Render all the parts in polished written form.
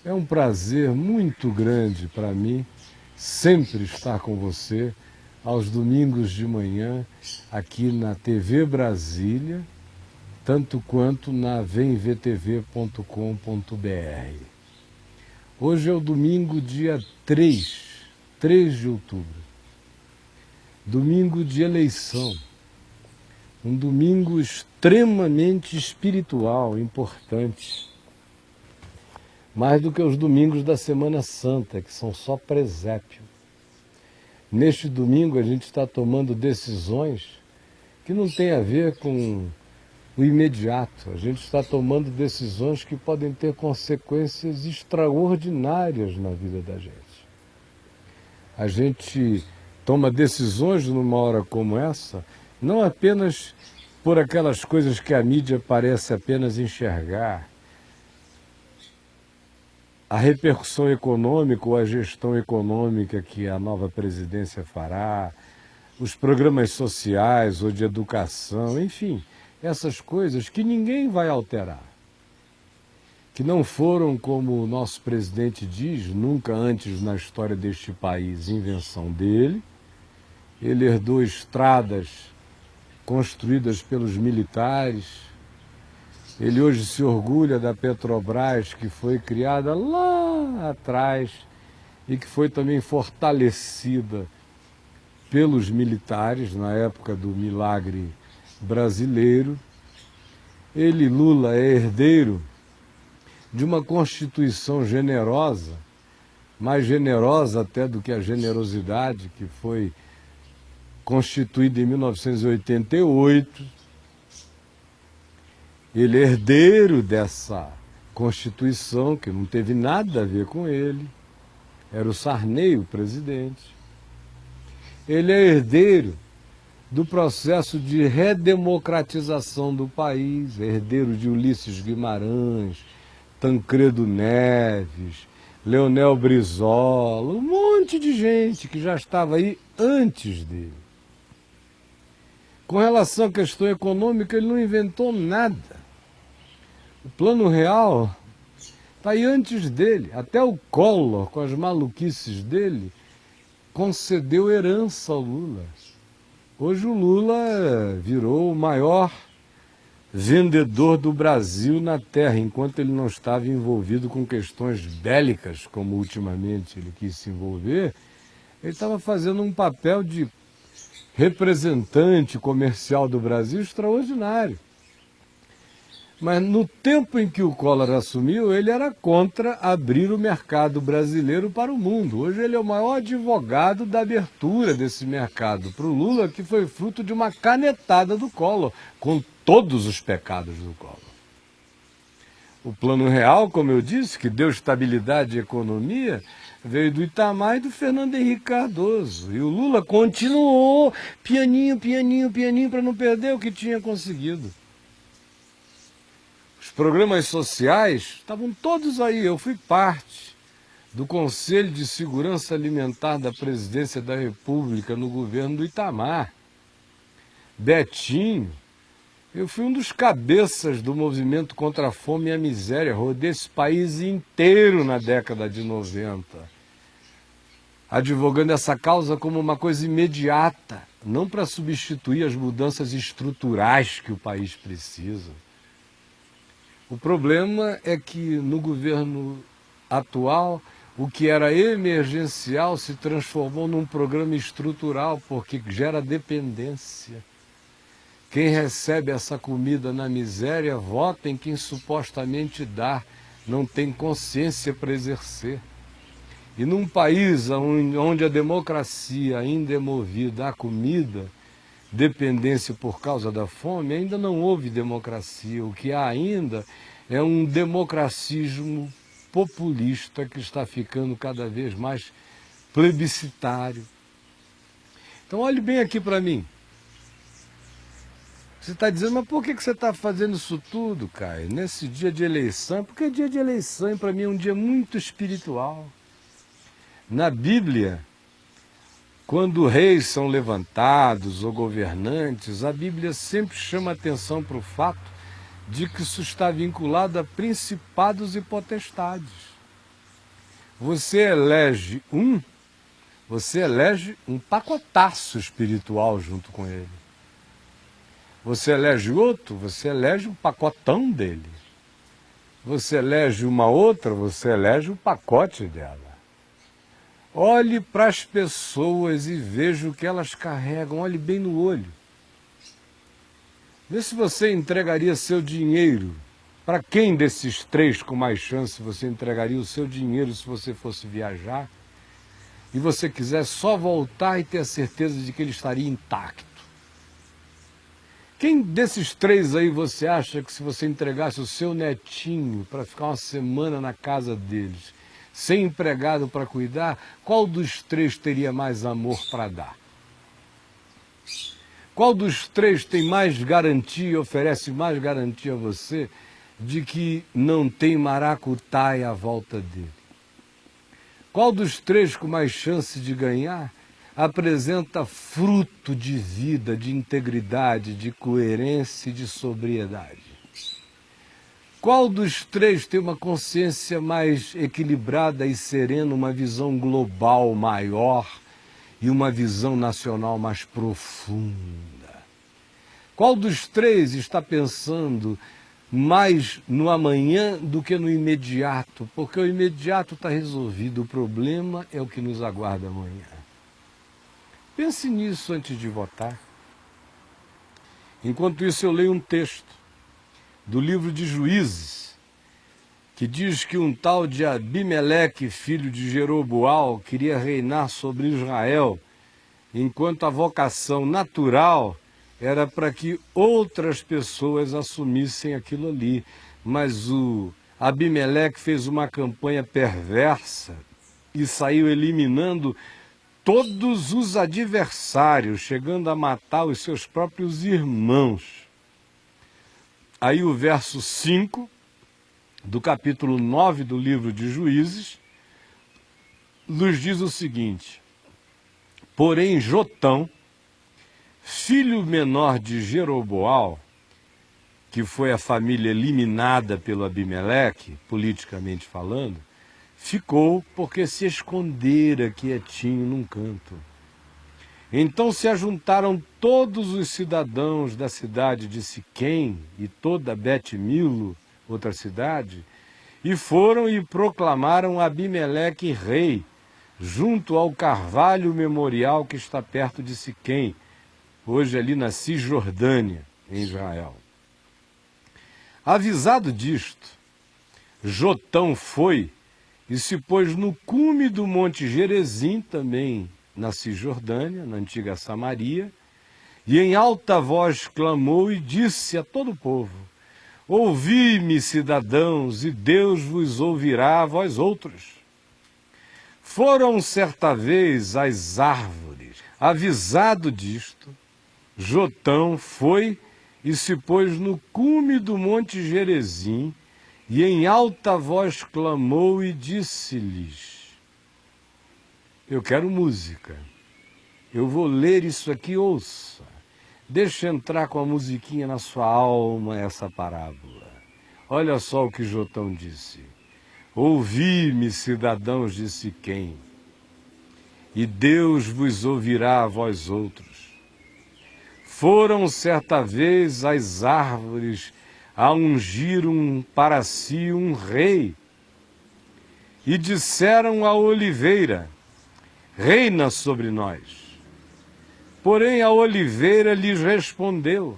É um prazer muito grande para mim sempre estar com você aos domingos de manhã aqui na TV Brasília, tanto quanto na vemvtv.com.br. Hoje é o domingo dia 3 de outubro, domingo de eleição, um domingo extremamente espiritual, importante, mais do que os domingos da Semana Santa, que são só presépio. Neste domingo a gente está tomando decisões que não têm a ver com o imediato. A gente está tomando decisões que podem ter consequências extraordinárias na vida da gente. A gente toma decisões numa hora como essa, não apenas por aquelas coisas que a mídia parece apenas enxergar, a repercussão econômica ou a gestão econômica que a nova presidência fará, os programas sociais ou de educação, enfim, essas coisas que ninguém vai alterar, que não foram, como o nosso presidente diz, nunca antes na história deste país, invenção dele. Ele herdou estradas construídas pelos militares. Ele hoje se orgulha da Petrobras, que foi criada lá atrás e que foi também fortalecida pelos militares na época do milagre brasileiro. Ele, Lula, é herdeiro de uma Constituição generosa, mais generosa até do que a generosidade que foi constituída em 1988. Ele é herdeiro dessa Constituição, que não teve nada a ver com ele, era o Sarney o presidente. Ele é herdeiro do processo de redemocratização do país, herdeiro de Ulisses Guimarães, Tancredo Neves, Leonel Brizola, um monte de gente que já estava aí antes dele. Com relação à questão econômica, ele não inventou nada. O Plano Real está aí antes dele. Até o Collor, com as maluquices dele, concedeu herança ao Lula. Hoje o Lula virou o maior vendedor do Brasil na terra, enquanto ele não estava envolvido com questões bélicas, como ultimamente ele quis se envolver. Ele estava fazendo um papel de representante comercial do Brasil extraordinário. Mas no tempo em que o Collor assumiu, ele era contra abrir o mercado brasileiro para o mundo. Hoje ele é o maior advogado da abertura desse mercado para o Lula, que foi fruto de uma canetada do Collor, com todos os pecados do Collor. O Plano Real, como eu disse, que deu estabilidade à economia, veio do Itamar e do Fernando Henrique Cardoso. E o Lula continuou pianinho, pianinho, pianinho, para não perder o que tinha conseguido. Os programas sociais estavam todos aí. Eu fui parte do Conselho de Segurança Alimentar da Presidência da República no governo do Itamar. Betinho. Eu fui um dos cabeças do movimento contra a fome e a miséria. Rodei esse país inteiro na década de 90, advogando essa causa como uma coisa imediata, não para substituir as mudanças estruturais que o país precisa. O problema é que no governo atual, o que era emergencial se transformou num programa estrutural, porque gera dependência. Quem recebe essa comida na miséria vota em quem supostamente dá, não tem consciência para exercer. E num país onde a democracia ainda é movida à comida, dependência por causa da fome, ainda não houve democracia. O que há ainda é um democracismo populista que está ficando cada vez mais plebiscitário. Então olhe bem aqui para mim. Você está dizendo, mas por que você está fazendo isso tudo, Caio, nesse dia de eleição? Porque dia de eleição, para mim, é um dia muito espiritual. Na Bíblia, quando reis são levantados ou governantes, a Bíblia sempre chama atenção para o fato de que isso está vinculado a principados e potestades. Você elege um pacotaço espiritual junto com ele. Você elege outro, você elege um pacotão dele. Você elege uma outra, você elege o pacote dela. Olhe para as pessoas e veja o que elas carregam, olhe bem no olho. Vê se você entregaria seu dinheiro. Para quem desses três com mais chance você entregaria o seu dinheiro se você fosse viajar e você quisesse só voltar e ter a certeza de que ele estaria intacto? Quem desses três aí você acha que se você entregasse o seu netinho para ficar uma semana na casa deles, sem empregado para cuidar, qual dos três teria mais amor para dar? Qual dos três tem mais garantia, oferece mais garantia a você de que não tem maracutaia à volta dele? Qual dos três com mais chance de ganhar apresenta fruto de vida, de integridade, de coerência e de sobriedade? Qual dos três tem uma consciência mais equilibrada e serena, uma visão global maior e uma visão nacional mais profunda? Qual dos três está pensando mais no amanhã do que no imediato? Porque o imediato está resolvido, o problema é o que nos aguarda amanhã. Pense nisso antes de votar. Enquanto isso, eu leio um texto do livro de Juízes, que diz que um tal de Abimeleque, filho de Jeroboal, queria reinar sobre Israel, enquanto a vocação natural era para que outras pessoas assumissem aquilo ali. Mas o Abimeleque fez uma campanha perversa e saiu eliminando todos os adversários, chegando a matar os seus próprios irmãos. Aí o verso 5 do capítulo 9 do livro de Juízes nos diz o seguinte: porém Jotão, filho menor de Jeroboal, que foi a família eliminada pelo Abimeleque, politicamente falando, ficou porque se escondera quietinho num canto. Então se ajuntaram todos os cidadãos da cidade de Siquém e toda Bet-Milo, outra cidade, e foram e proclamaram Abimeleque rei, junto ao carvalho memorial que está perto de Siquém, hoje ali na Cisjordânia, em Israel. Avisado disto, Jotão foi e se pôs no cume do monte Gerezim, também na Cisjordânia, na antiga Samaria, e em alta voz clamou e disse a todo o povo: ouvi-me, cidadãos, e Deus vos ouvirá, vós outros. Foram certa vez as árvores. Avisado disto, Jotão foi e se pôs no cume do monte Gerezim, e em alta voz clamou e disse-lhes: eu quero música, eu vou ler isso aqui, ouça, deixa entrar com a musiquinha na sua alma essa parábola. Olha só o que Jotão disse: ouvi-me, cidadãos de Siquém, e Deus vos ouvirá a vós outros. Foram certa vez as árvores a ungir para si um rei, e disseram à oliveira: reina sobre nós. Porém a oliveira lhes respondeu: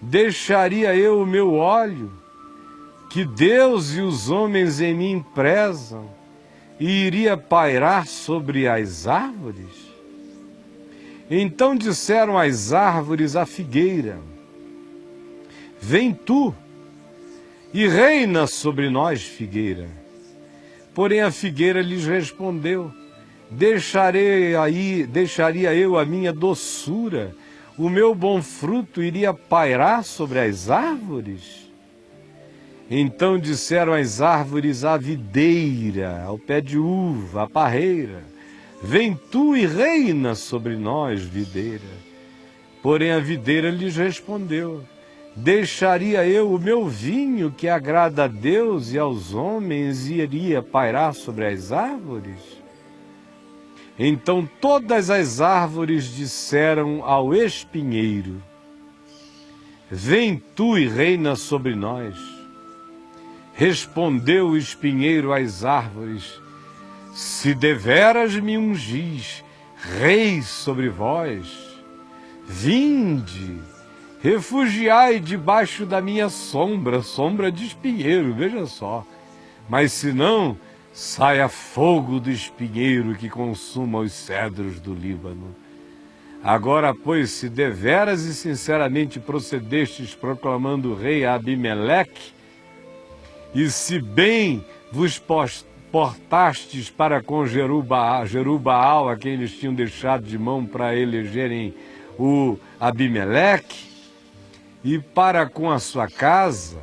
deixaria eu o meu óleo, que Deus e os homens em mim prezam, e iria pairar sobre as árvores? Então disseram as árvores à figueira: vem tu e reina sobre nós, figueira. Porém a figueira lhes respondeu: deixaria eu a minha doçura, o meu bom fruto iria pairar sobre as árvores? Então disseram as árvores à videira, ao pé de uva, à parreira: vem tu e reina sobre nós, videira. Porém a videira lhes respondeu: deixaria eu o meu vinho que agrada a Deus e aos homens e iria pairar sobre as árvores? Então todas as árvores disseram ao espinheiro: vem tu e reina sobre nós. Respondeu o espinheiro às árvores: se deveras me ungis rei sobre vós, vinde, refugiai debaixo da minha sombra, sombra de espinheiro, veja só. Mas se não, saia fogo do espinheiro que consuma os cedros do Líbano. Agora, pois, se deveras e sinceramente procedestes proclamando rei a Abimeleque, e se bem vos portastes para com Jerubaal, a quem eles tinham deixado de mão para elegerem o Abimeleque, e para com a sua casa,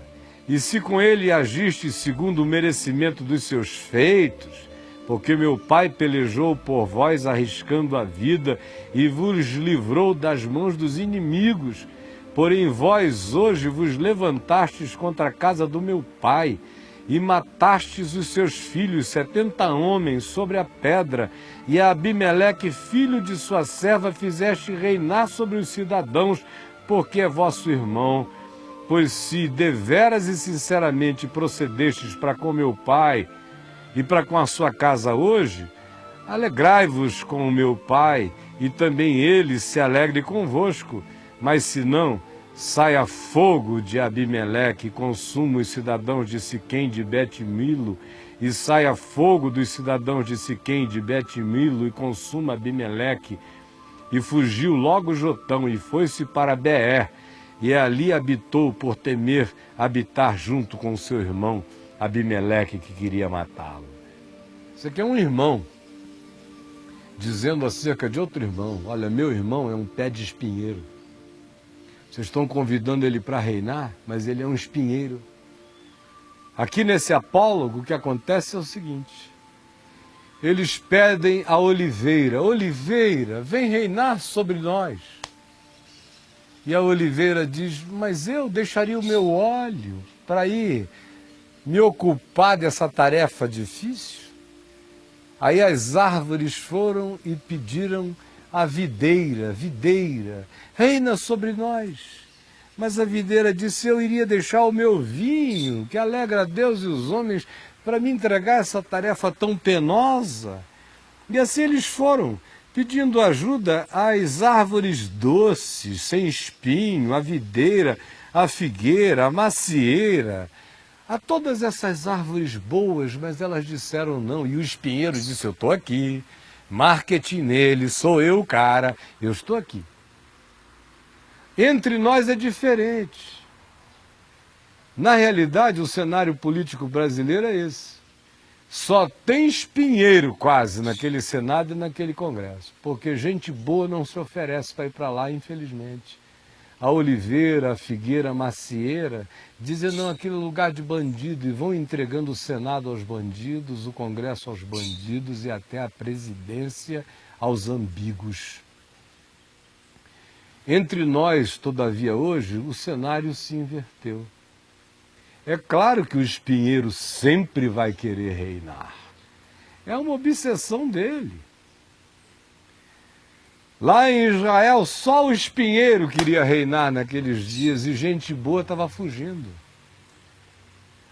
e se com ele agiste segundo o merecimento dos seus feitos, porque meu pai pelejou por vós arriscando a vida e vos livrou das mãos dos inimigos, porém vós hoje vos levantastes contra a casa do meu pai, e matastes os seus filhos, 70 homens, sobre a pedra, e a Abimeleque, filho de sua serva, fizeste reinar sobre os cidadãos, porque é vosso irmão. Pois se deveras e sinceramente procedestes para com meu pai e para com a sua casa hoje, alegrai-vos com o meu pai, e também ele se alegre convosco. Mas se não, saia fogo de Abimeleque e consuma os cidadãos de Siquém de Bet-Milo, e saia fogo dos cidadãos de Siquém de Bet-Milo e consuma Abimeleque. E fugiu logo Jotão e foi-se para Beer, e ali habitou por temer habitar junto com seu irmão Abimeleque, que queria matá-lo. Isso aqui é um irmão dizendo acerca de outro irmão: olha, meu irmão é um pé de espinheiro. Vocês estão convidando ele para reinar, mas ele é um espinheiro. Aqui nesse apólogo, o que acontece é o seguinte: eles pedem a oliveira: oliveira, vem reinar sobre nós. E a oliveira diz: mas eu deixaria o meu óleo para ir me ocupar dessa tarefa difícil? Aí as árvores foram e pediram a videira: videira, reina sobre nós. Mas a videira disse: eu iria deixar o meu vinho, que alegra a Deus e os homens, para me entregar essa tarefa tão penosa. E assim eles foram, pedindo ajuda às árvores doces, sem espinho, a videira, a figueira, a macieira, a todas essas árvores boas, mas elas disseram não. E o espinheiro disse: eu estou aqui, marketing nele, sou eu o cara, eu estou aqui. Entre nós é diferente. Na realidade, o cenário político brasileiro é esse. Só tem espinheiro quase naquele Senado e naquele Congresso, porque gente boa não se oferece para ir para lá, infelizmente. A oliveira, a figueira, a macieira dizem não, aquele lugar de bandido, e vão entregando o Senado aos bandidos, o Congresso aos bandidos e até a presidência aos ambíguos. Entre nós, todavia, hoje, o cenário se inverteu. É claro que o espinheiro sempre vai querer reinar. É uma obsessão dele. Lá em Israel, só o espinheiro queria reinar naqueles dias e gente boa estava fugindo.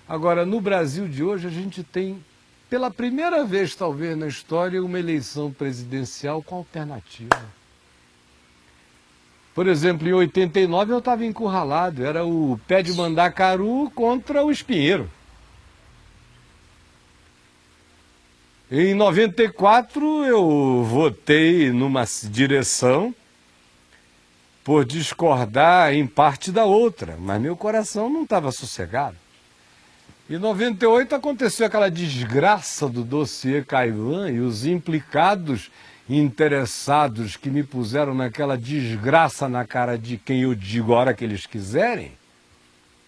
Agora, no Brasil de hoje, a gente tem, pela primeira vez talvez na história, uma eleição presidencial com alternativa. Por exemplo, em 89 eu estava encurralado, era o pé de mandacaru contra o espinheiro. Em 94 eu votei numa direção por discordar em parte da outra, mas meu coração não estava sossegado. Em 98 aconteceu aquela desgraça do dossiê Caivan e os implicados interessados que me puseram naquela desgraça na cara de quem eu digo a hora que eles quiserem,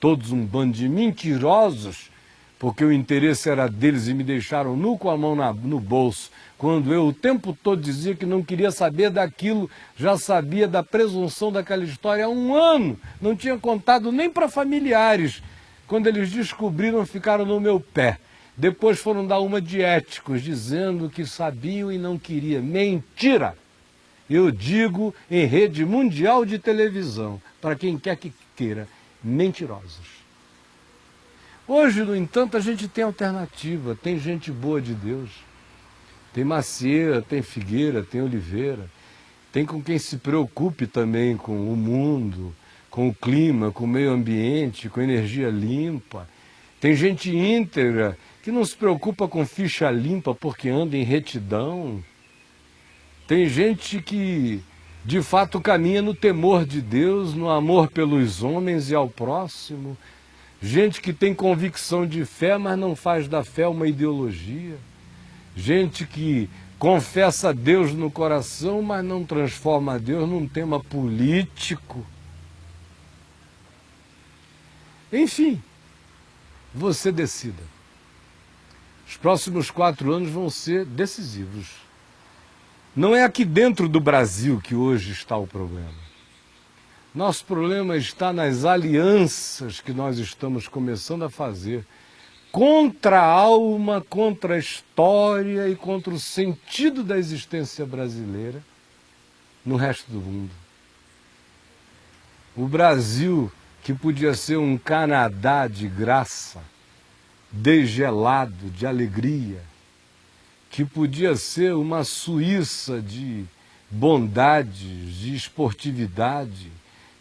todos um bando de mentirosos, porque o interesse era deles e me deixaram nu com a mão no bolso, quando eu o tempo todo dizia que não queria saber daquilo, já sabia da presunção daquela história há um ano, não tinha contado nem para familiares. Quando eles descobriram, ficaram no meu pé. Depois foram dar uma de éticos, dizendo que sabiam e não queriam. Mentira! Eu digo em rede mundial de televisão, para quem quer que queira, mentirosos. Hoje, no entanto, a gente tem alternativa, tem gente boa de Deus. Tem macieira, tem figueira, tem oliveira. Tem com quem se preocupe também com o mundo, com o clima, com o meio ambiente, com energia limpa. Tem gente íntegra que não se preocupa com ficha limpa porque anda em retidão. Tem gente que, de fato, caminha no temor de Deus, no amor pelos homens e ao próximo. Gente que tem convicção de fé, mas não faz da fé uma ideologia. Gente que confessa Deus no coração, mas não transforma Deus num tema político. Enfim, você decida. Os próximos 4 anos vão ser decisivos. Não é aqui dentro do Brasil que hoje está o problema. Nosso problema está nas alianças que nós estamos começando a fazer contra a alma, contra a história e contra o sentido da existência brasileira no resto do mundo. O Brasil, que podia ser um Canadá de graça, degelado de alegria, que podia ser uma Suíça de bondades, de esportividade,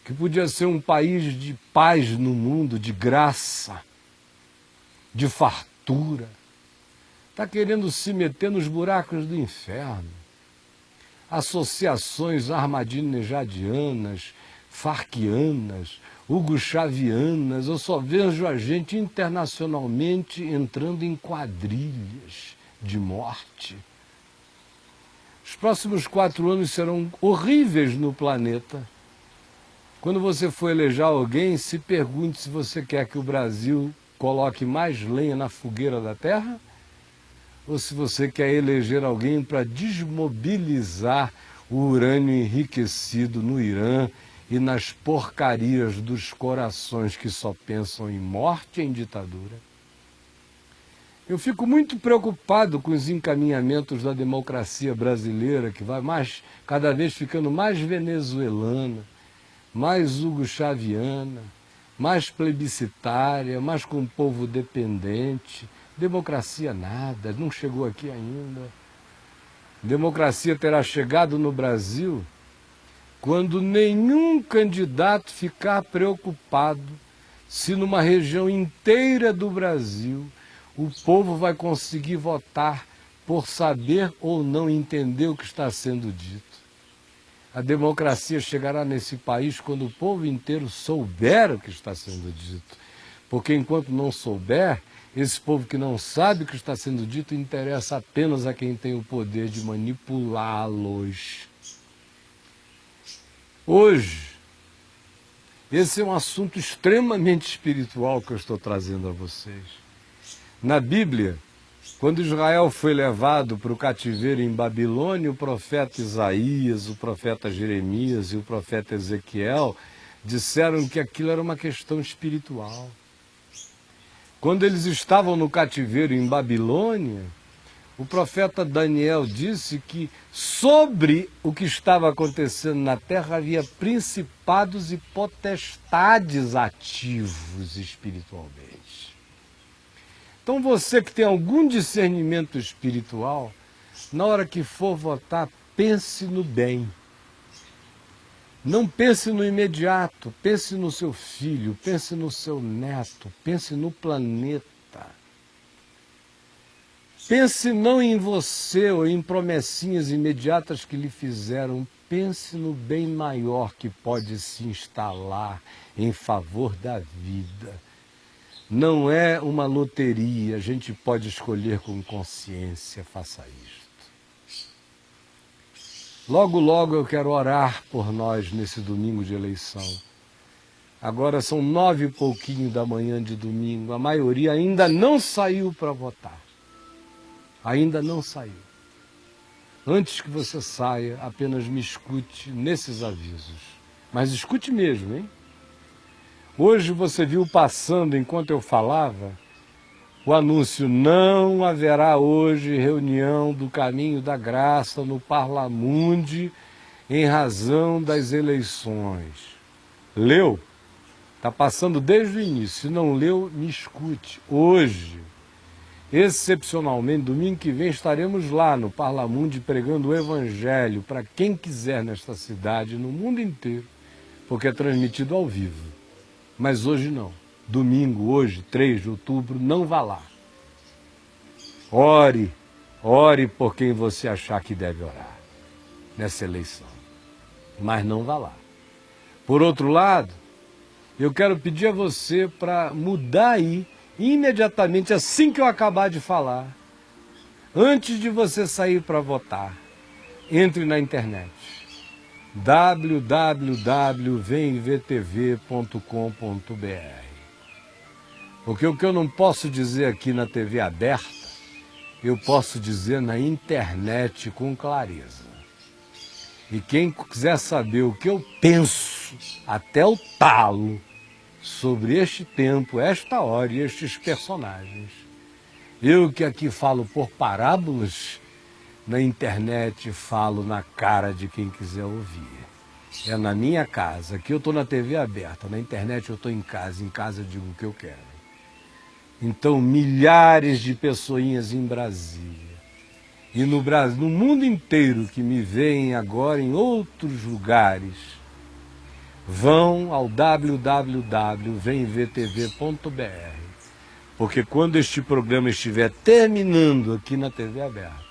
que podia ser um país de paz no mundo, de graça, de fartura, está querendo se meter nos buracos do inferno. Associações armadinejadianas, farquianas, hugo-chavianas, eu só vejo a gente internacionalmente entrando em quadrilhas de morte. Os próximos 4 anos serão horríveis no planeta. Quando você for eleger alguém, se pergunte se você quer que o Brasil coloque mais lenha na fogueira da terra ou se você quer eleger alguém para desmobilizar o urânio enriquecido no Irã e nas porcarias dos corações que só pensam em morte e em ditadura. Eu fico muito preocupado com os encaminhamentos da democracia brasileira, que vai cada vez ficando mais venezuelana, mais hugo-chaviana, mais plebiscitária, mais com o povo dependente. Democracia nada, não chegou aqui ainda. Democracia terá chegado no Brasil quando nenhum candidato ficar preocupado se numa região inteira do Brasil o povo vai conseguir votar por saber ou não entender o que está sendo dito. A democracia chegará nesse país quando o povo inteiro souber o que está sendo dito. Porque enquanto não souber, esse povo que não sabe o que está sendo dito interessa apenas a quem tem o poder de manipulá-los. Hoje, esse é um assunto extremamente espiritual que eu estou trazendo a vocês. Na Bíblia, quando Israel foi levado para o cativeiro em Babilônia, o profeta Isaías, o profeta Jeremias e o profeta Ezequiel disseram que aquilo era uma questão espiritual. Quando eles estavam no cativeiro em Babilônia, o profeta Daniel disse que sobre o que estava acontecendo na terra havia principados e potestades ativos espiritualmente. Então você que tem algum discernimento espiritual, na hora que for votar, pense no bem. Não pense no imediato, pense no seu filho, pense no seu neto, pense no planeta. Pense não em você ou em promessinhas imediatas que lhe fizeram, pense no bem maior que pode se instalar em favor da vida. Não é uma loteria, a gente pode escolher com consciência, faça isto. Logo, logo eu quero orar por nós nesse domingo de eleição, Agora são 9 e pouquinho da manhã de domingo. A maioria ainda não saiu para votar. Ainda não saiu. Antes que você saia, apenas me escute nesses avisos. Mas escute mesmo, hein? Hoje você viu passando, enquanto eu falava, o anúncio: não haverá hoje reunião do Caminho da Graça no Parlamundi em razão das eleições. Leu? Está passando desde o início. Se não leu, me escute. Hoje, excepcionalmente, domingo que vem, estaremos lá no Parlamundi pregando o Evangelho para quem quiser nesta cidade, no mundo inteiro, porque é transmitido ao vivo. Mas hoje não. Domingo, hoje, 3 de outubro, não vá lá. Ore por quem você achar que deve orar nessa eleição. Mas não vá lá. Por outro lado, eu quero pedir a você para mudar aí, imediatamente, assim que eu acabar de falar, antes de você sair para votar, entre na internet, www.vemvtv.com.br. Porque o que eu não posso dizer aqui na TV aberta, eu posso dizer na internet com clareza. E quem quiser saber o que eu penso, até o talo, sobre este tempo, esta hora e estes personagens, eu que aqui falo por parábolas, na internet falo na cara de quem quiser ouvir. É na minha casa, aqui eu estou na TV aberta, na internet eu estou em casa eu digo o que eu quero. Então, milhares de pessoinhas em Brasília e no mundo inteiro que me veem agora em outros lugares, vão ao www.vemvtv.br, porque quando este programa estiver terminando aqui na TV aberta,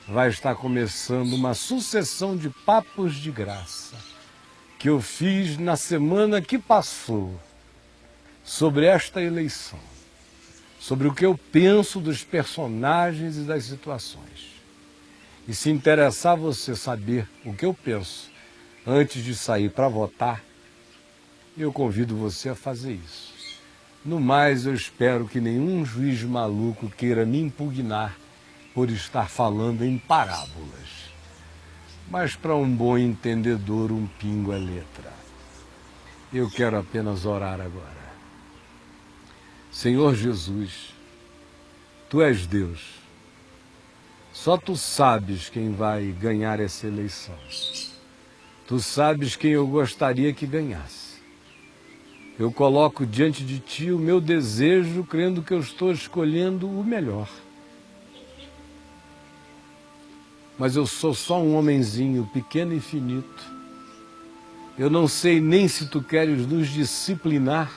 vai estar começando uma sucessão de papos de graça que eu fiz na semana que passou sobre esta eleição, sobre o que eu penso dos personagens e das situações. E se interessar você saber o que eu penso antes de sair para votar, eu convido você a fazer isso. No mais, eu espero que nenhum juiz maluco queira me impugnar por estar falando em parábolas. Mas para um bom entendedor, um pingo é letra. Eu quero apenas orar agora. Senhor Jesus, Tu és Deus. Só Tu sabes quem vai ganhar essa eleição. Tu sabes quem eu gostaria que ganhasse. Eu coloco diante de Ti o meu desejo, crendo que eu estou escolhendo o melhor. Mas eu sou só um homenzinho pequeno e finito. Eu não sei nem se Tu queres nos disciplinar,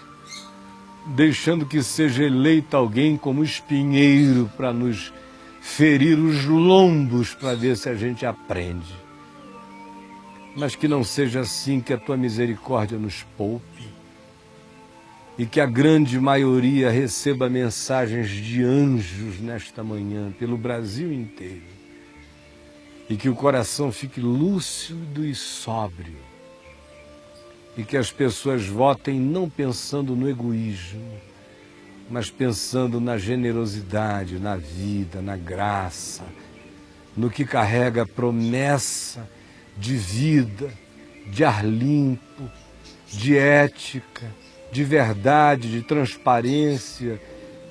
deixando que seja eleito alguém como espinheiro para nos ferir os lombos para ver se a gente aprende. Mas que não seja assim, que a Tua misericórdia nos poupe e que a grande maioria receba mensagens de anjos nesta manhã pelo Brasil inteiro e que o coração fique lúcido e sóbrio e que as pessoas votem não pensando no egoísmo, mas pensando na generosidade, na vida, na graça, no que carrega a promessa de vida, de ar limpo, de ética, de verdade, de transparência,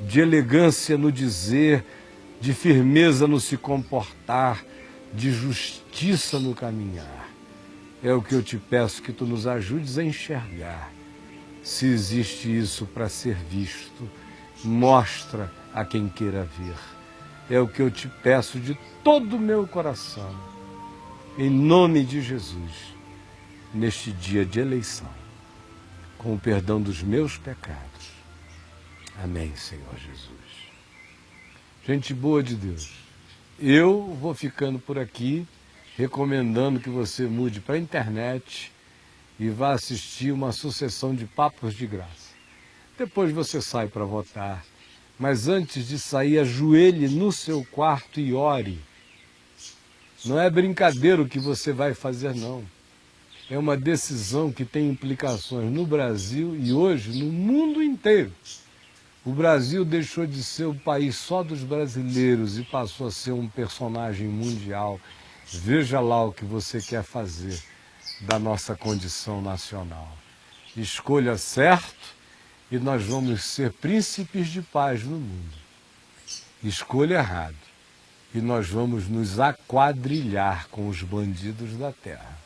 de elegância no dizer, de firmeza no se comportar, de justiça no caminhar. É o que eu te peço, que Tu nos ajudes a enxergar. Se existe isso para ser visto, mostra a quem queira ver. É o que eu te peço de todo o meu coração, em nome de Jesus, neste dia de eleição, com o perdão dos meus pecados. Amém, Senhor Jesus. Gente boa de Deus, eu vou ficando por aqui, recomendando que você mude para a internet e vá assistir uma sucessão de papos de graça. Depois você sai para votar, mas antes de sair, ajoelhe no seu quarto e ore. Não é brincadeira o que você vai fazer, não. é uma decisão que tem implicações no Brasil e hoje no mundo inteiro. O Brasil deixou de ser o país só dos brasileiros e passou a ser um personagem mundial. Veja lá o que você quer fazer da nossa condição nacional. Escolha certo e nós vamos ser príncipes de paz no mundo. Escolha errado e nós vamos nos aquadrilhar com os bandidos da terra.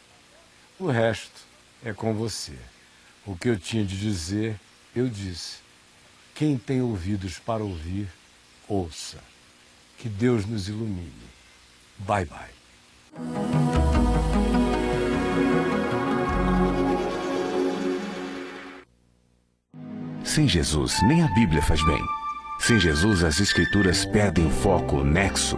O resto é com você. O que eu tinha de dizer, eu disse. Quem tem ouvidos para ouvir, ouça. Que Deus nos ilumine. Bye, bye. Sem Jesus, nem a Bíblia faz bem. Sem Jesus, as Escrituras perdem o foco, o nexo.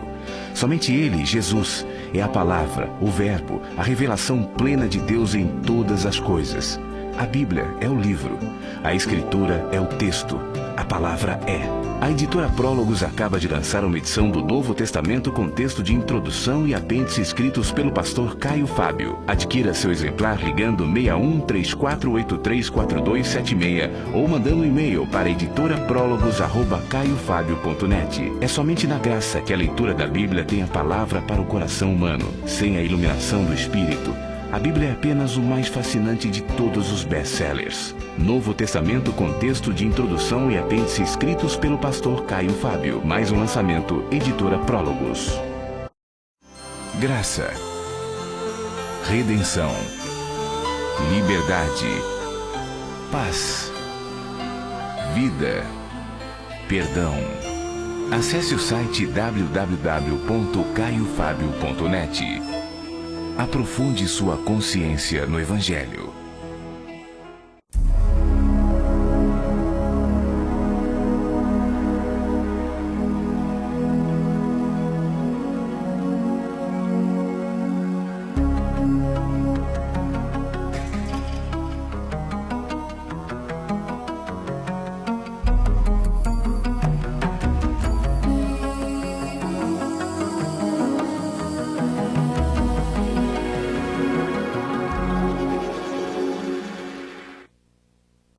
Somente Ele, Jesus, é a palavra, o verbo, a revelação plena de Deus em todas as coisas. A Bíblia é o livro, a Escritura é o texto, a palavra é. A editora Prólogos acaba de lançar uma edição do Novo Testamento com texto de introdução e apêndice escritos pelo pastor Caio Fábio. Adquira seu exemplar ligando 6134834276 ou mandando um e-mail para editoraprólogos@caiofabio.net. É somente na graça que a leitura da Bíblia tem a palavra para o coração humano. Sem a iluminação do Espírito, a Bíblia é apenas o mais fascinante de todos os best-sellers. Novo Testamento com texto de introdução e apêndice escritos pelo pastor Caio Fábio. Mais um lançamento, Editora Prólogos. Graça, redenção, liberdade, paz, vida, perdão. Acesse o site www.caiofabio.net. Aprofunde sua consciência no Evangelho.